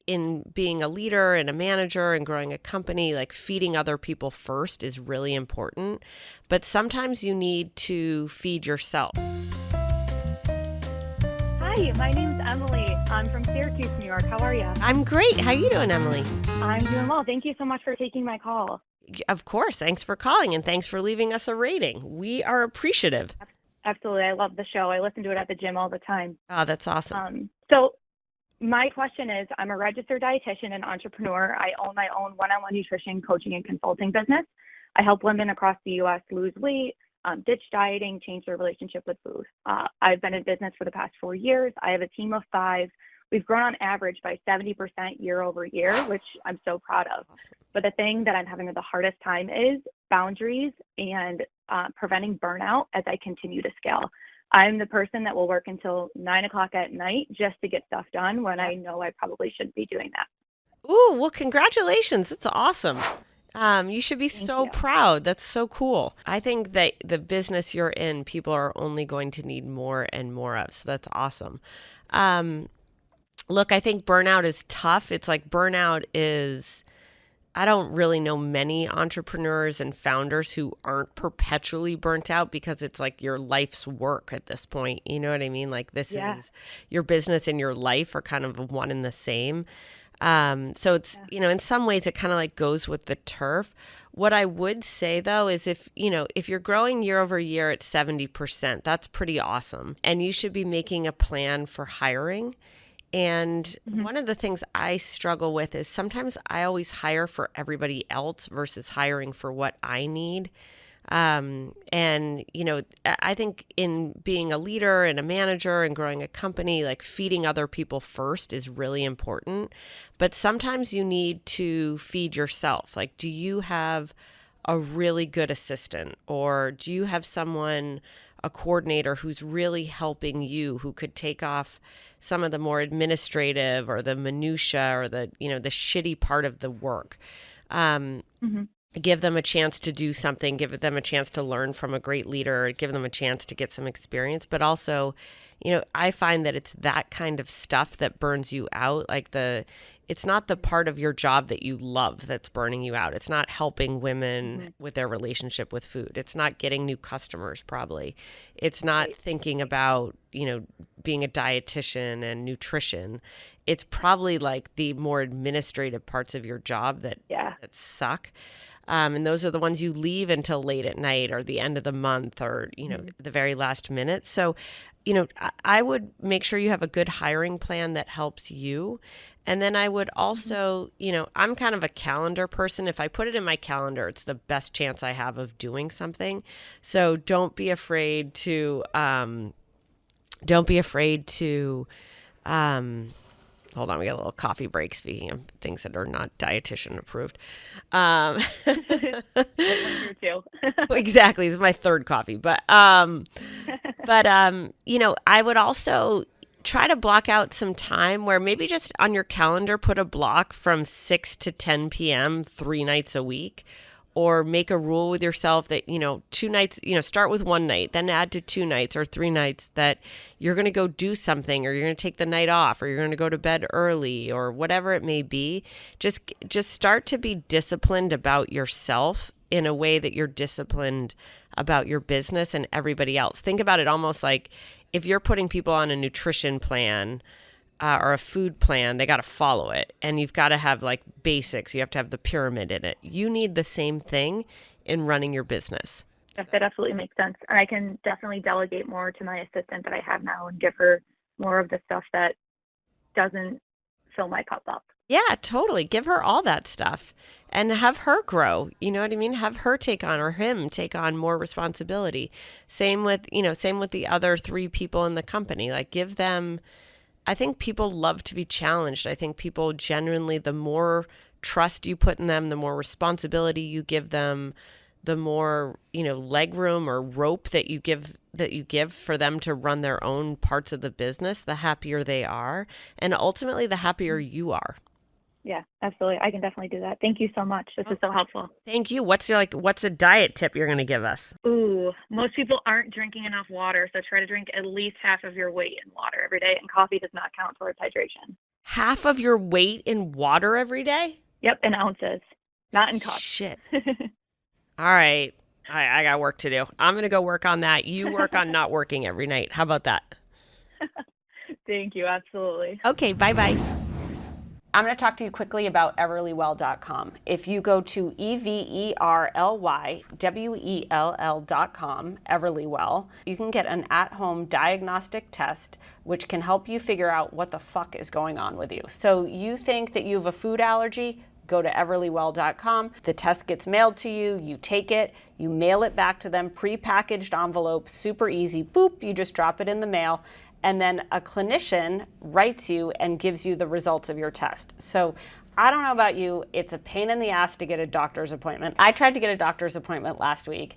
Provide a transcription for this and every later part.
in being a leader and a manager and growing a company, like feeding other people first is really important. But sometimes you need to feed yourself. Hi, my name's Emily. I'm from Syracuse, New York. How are you? I'm great. How you doing, Emily? I'm doing well. Thank you so much for taking my call. Of course. Thanks for calling and thanks for leaving us a rating. We are appreciative. Absolutely. I love the show. I listen to it at the gym all the time. Oh, that's awesome. So my question is, I'm a registered dietitian and entrepreneur. I own my own one-on-one nutrition coaching and consulting business. I help women across the U.S. lose weight, ditch dieting, change their relationship with food. I've been in business for the past 4 years. I have a team of 5. We've grown on average by 70% year over year, which I'm so proud of. But the thing that I'm having the hardest time is boundaries and preventing burnout as I continue to scale. I'm the person that will work until 9 o'clock at night just to get stuff done when I know I probably shouldn't be doing that. Ooh, well, congratulations. It's awesome. You should be Thank so you. proud. That's so cool. I think that the business you're in, people are only going to need more and more of. So that's awesome. Look, I think burnout is tough. It's like burnout is, I don't really know many entrepreneurs and founders who aren't perpetually burnt out because it's like your life's work at this point. You know what I mean? Like this is your business and your life are kind of one and the same. So it's, in some ways it kind of like goes with the turf. What I would say though is if you're growing year over year at 70%, that's pretty awesome. And you should be making a plan for hiring. And one of the things I struggle with is sometimes I always hire for everybody else versus hiring for what I need. I think in being a leader and a manager and growing a company, like feeding other people first is really important. But sometimes you need to feed yourself. Like, do you have a really good assistant, or do you have someone, a coordinator who's really helping you, who could take off some of the more administrative or the minutia or the shitty part of the work? Give them a chance to do something, give them a chance to learn from a great leader, give them a chance to get some experience. But also, I find that it's that kind of stuff that burns you out. Like it's not the part of your job that you love that's burning you out. It's not helping women with their relationship with food. It's not getting new customers, probably. It's not thinking about, being a dietitian and nutrition. It's probably like the more administrative parts of your job that suck. And those are the ones you leave until late at night or the end of the month or, the very last minute. So, I would make sure you have a good hiring plan that helps you. And then I would also, I'm kind of a calendar person. If I put it in my calendar, it's the best chance I have of doing something. So don't be afraid to, hold on, we got a little coffee break, speaking of things that are not dietitian approved. Exactly. This is my third coffee. But I would also try to block out some time where maybe just on your calendar, put a block from 6 to 10 p.m. 3 nights a week. Or make a rule with yourself that, 2 nights, start with 1 night, then add to 2 nights or 3 nights that you're going to go do something, or you're going to take the night off, or you're going to go to bed early, or whatever it may be. Just start to be disciplined about yourself in a way that you're disciplined about your business and everybody else. Think about it almost like if you're putting people on a nutrition plan, or a food plan, they got to follow it. And you've got to have like basics. You have to have the pyramid in it. You need the same thing in running your business. That absolutely makes sense. And I can definitely delegate more to my assistant that I have now and give her more of the stuff that doesn't fill my cup up. Yeah, totally. Give her all that stuff and have her grow. You know what I mean? Have her take on, or him take on, more responsibility. Same with the other 3 people in the company. Like, give them, I think people love to be challenged. I think people genuinely, the more trust you put in them, the more responsibility you give them, the more, leg room or rope that you give for them to run their own parts of the business, the happier they are. And ultimately, the happier you are. Yeah, absolutely. I can definitely do that. Thank you so much. This is so helpful. Thank you. What's a diet tip you're going to give us? Ooh, most people aren't drinking enough water, so try to drink at least half of your weight in water every day, and coffee does not count towards hydration. Half of your weight in water every day? Yep, in ounces, not in cups. Shit. All right. I got work to do. I'm going to go work on that. You work on not working every night. How about that? Thank you. Absolutely. Okay, bye-bye. I'm going to talk to you quickly about Everlywell.com. If you go to Everlywell.com, Everlywell, you can get an at-home diagnostic test which can help you figure out what the fuck is going on with you. So you think that you have a food allergy? Go to Everlywell.com. The test gets mailed to you. You take it. You mail it back to them, prepackaged envelope, super easy. Boop, you just drop it in the mail. And then a clinician writes you and gives you the results of your test. So I don't know about you, it's a pain in the ass to get a doctor's appointment. I tried to get a doctor's appointment last week,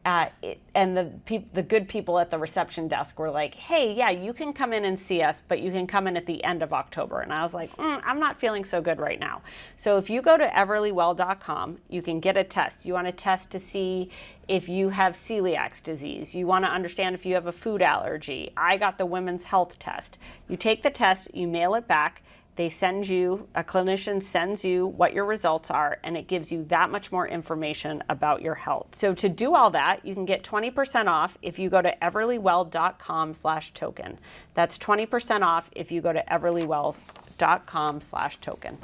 and the good people at the reception desk were like, hey, yeah, you can come in and see us, but you can come in at the end of October. And I was like, I'm not feeling so good right now. So if you go to Everlywell.com, you can get a test. You want a test to see if you have celiac disease. You want to understand if you have a food allergy. I got the women's health test. You take the test, you mail it back. A clinician sends you what your results are, and it gives you that much more information about your health. So to do all that, you can get 20% off if you go to everlywell.com/token. That's 20% off if you go to everlywell.com/token.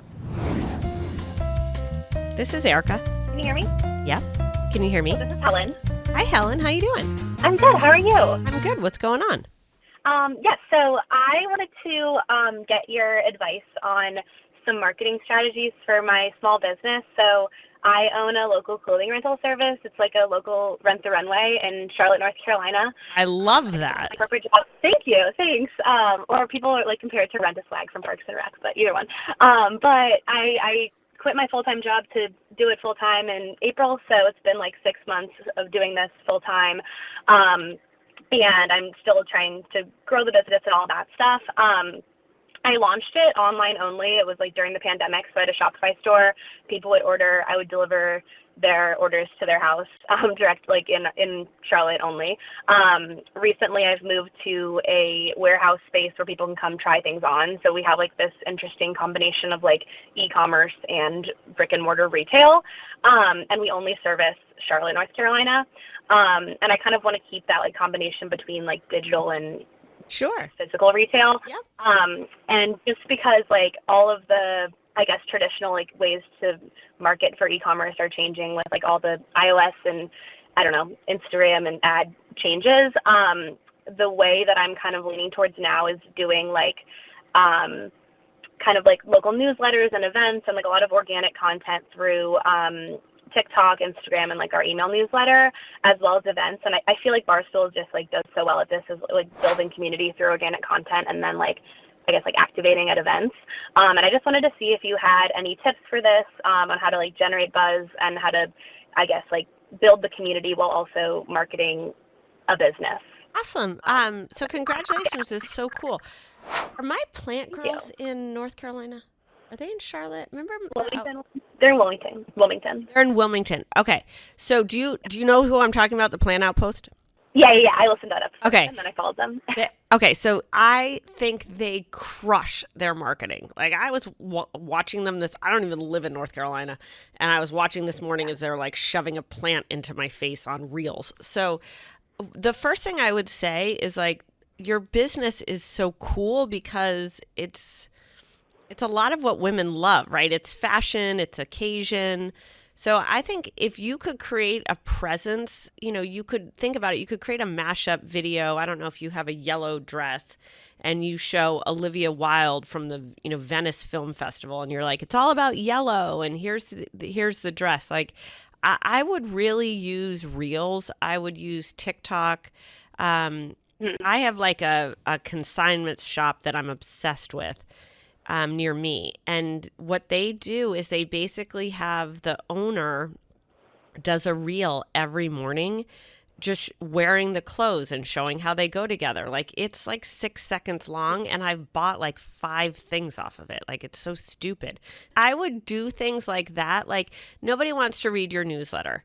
This is Erika. Can you hear me? Yeah. Can you hear me? This is Helen. Hi, Helen. How you doing? I'm good. How are you? I'm good. What's going on? Yes, so I wanted to get your advice on some marketing strategies for my small business. So I own a local clothing rental service. It's like a local Rent the Runway in Charlotte, North Carolina. I love that. My corporate job. Thank you. Thanks. Or people like compare it to Rent a Swag from Parks and Rec, but either one. But I quit my full-time job to do it full-time in April, so it's been like 6 months of doing this full-time. And I'm still trying to grow the business and all that stuff. I launched it online only. It was like during the pandemic, so I had a Shopify store. People would order. I would deliver their orders to their house, direct, like in Charlotte only. Recently, I've moved to a warehouse space where people can come try things on. So we have like this interesting combination of like e-commerce and brick and mortar retail. And we only service Charlotte, North Carolina. And I kind of want to keep that like combination between like digital and Sure. physical retail. Yep. And just because like all of the, I guess, traditional like ways to market for e-commerce are changing with like all the iOS and I don't know, Instagram and ad changes. The way that I'm kind of leaning towards now is doing like kind of like local newsletters and events and like a lot of organic content through TikTok, Instagram, and like our email newsletter, as well as events. And I feel like Barstool just like does so well at this, is like building community through organic content and then like, I guess like activating at events. And I just wanted to see if you had any tips for this on how to like generate buzz and how to, I guess, like build the community while also marketing a business. Awesome. So congratulations. It's so cool. Are my plant girls in North Carolina? Are they in Charlotte? Remember? Wilmington? They're in Wilmington. They're in Wilmington. Okay. So do you know who I'm talking about, the Plant Outpost? Yeah. I listened to that episode. Okay. And then I followed them. Okay. So I think they crush their marketing. Like I was watching them I don't even live in North Carolina. And I was watching this morning as they're like shoving a plant into my face on Reels. So the first thing I would say is like, your business is so cool because it's a lot of what women love, right? It's fashion, it's occasion. So I think if you could create a presence, you could think about it. You could create a mashup video. I don't know if you have a yellow dress and you show Olivia Wilde from the, Venice Film Festival and you're like, it's all about yellow and here's the dress. Like I would really use Reels. I would use TikTok. I have like a consignment shop that I'm obsessed with. Near me. And what they do is they basically have the owner does a reel every morning just wearing the clothes and showing how they go together. Like it's like 6 seconds long and I've bought like 5 things off of it. Like it's so stupid. I would do things like that. Like nobody wants to read your newsletter.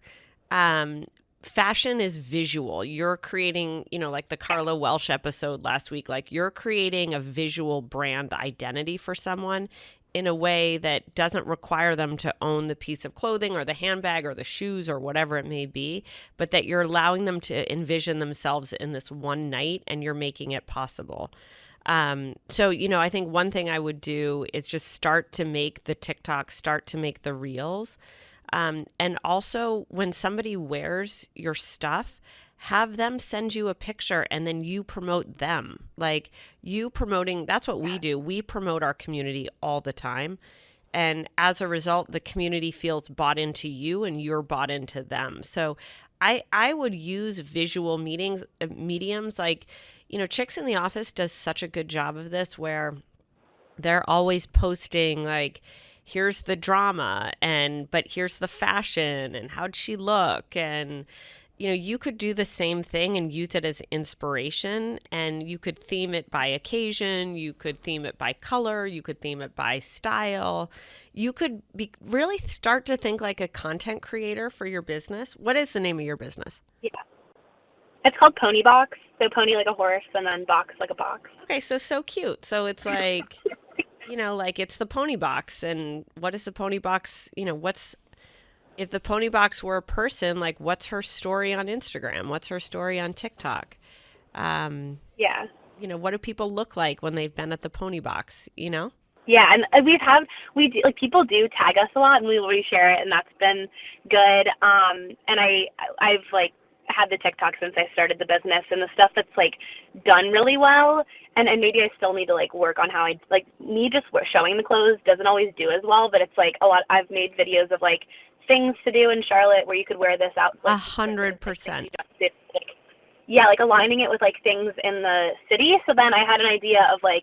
fashion is visual. You're creating, like the Carla Welsh episode last week, like you're creating a visual brand identity for someone in a way that doesn't require them to own the piece of clothing or the handbag or the shoes or whatever it may be, but that you're allowing them to envision themselves in this one night and you're making it possible. So, I think one thing I would do is just start to make the TikTok, start to make the reels. And also when somebody wears your stuff, have them send you a picture and then you promote them. Like you promoting, that's what we do. We promote our community all the time. And as a result, the community feels bought into you and you're bought into them. So I would use visual mediums like, Chicks in the Office does such a good job of this where they're always posting like, here's the drama but here's the fashion and how'd she look? And, you could do the same thing and use it as inspiration, and you could theme it by occasion. You could theme it by color. You could theme it by style. You could really start to think like a content creator for your business. What is the name of your business? Yeah. It's called Pony Box. So pony like a horse and then box like a box. Okay, so cute. So it's like, like it's the Pony Box. And what is the Pony Box? If the Pony Box were a person, like what's her story on Instagram? What's her story on TikTok? Yeah. What do people look like when they've been at the Pony Box, Yeah, and people do tag us a lot and we will reshare it, and that's been good. And I've like had the TikTok since I started the business, and the stuff that's like done really well, and maybe I still need to like work on how I like me just showing the clothes doesn't always do as well, but it's like a lot. I've made videos of like things to do in Charlotte where you could wear this out. Like, 100%. Yeah, like aligning it with like things in the city. So then I had an idea of like,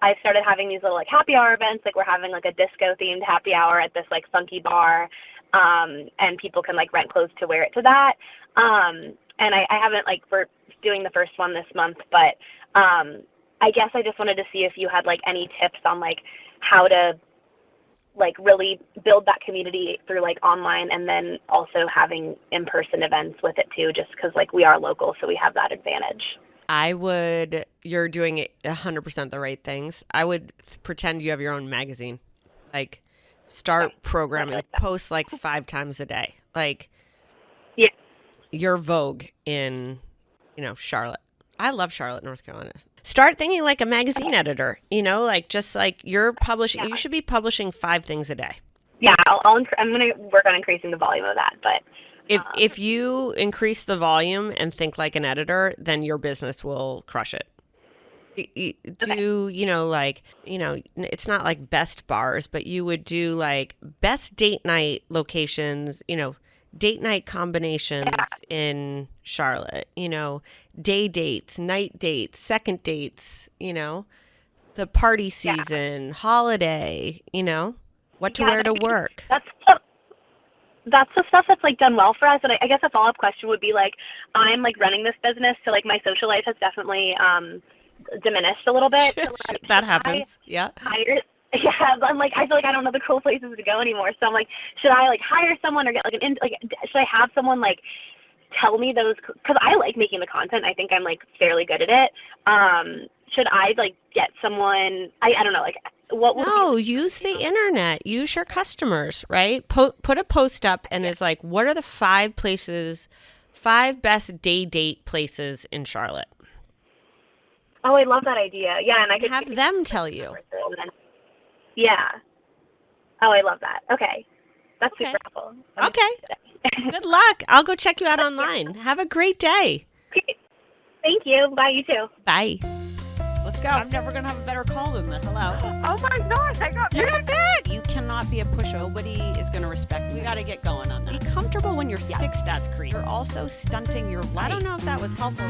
I started having these little like happy hour events. Like we're having like a disco themed happy hour at this like funky bar. And people can like rent clothes to wear it to that. And I haven't like, we're doing the first one this month, but I guess I just wanted to see if you had like any tips on like how to like really build that community through like online, and then also having in-person events with it too, just because like we are local, so we have that advantage. You're doing 100% the right things. I would pretend you have your own magazine, like start programming, post like 5 times a day. Like your Vogue in, Charlotte. I love Charlotte, North Carolina. Start thinking like a magazine editor, like just like you're publishing, you should be publishing 5 things a day. Yeah, I'm going to work on increasing the volume of that. But if you increase the volume and think like an editor, then your business will crush it. Do, it's not like best bars, but you would do like best date night locations, date night combinations in Charlotte, day dates, night dates, second dates, the party season, holiday, what to wear to work. That's the stuff that's like done well for us. And I guess a follow-up question would be like, I'm like running this business, so like my social life has definitely diminished a little bit. So, like, that happens. I'm like, I feel like I don't know the cool places to go anymore. So I'm like, should I like hire someone or get like should I have someone like tell me those? Because I like making the content. I think I'm like fairly good at it. Should I like get someone? I don't know. Like what? No, use the internet. Use your customers, right? Put a post up and it's like, what are the 5 best day date places in Charlotte? Oh, I love that idea. Yeah, and I could have them tell you. Yeah. Oh, I love that. Okay. That's super helpful. Okay. Good luck. I'll go check you out online. Have a great day. Great. Thank you. Bye, you too. Bye. Let's go. I'm never going to have a better call than this. Hello. Oh my gosh, I got back. You cannot be a pushover. Nobody is going to respect you. We got to get going on that. Be comfortable when you're 6. That's great. You're also stunting your life. I don't know if that was helpful.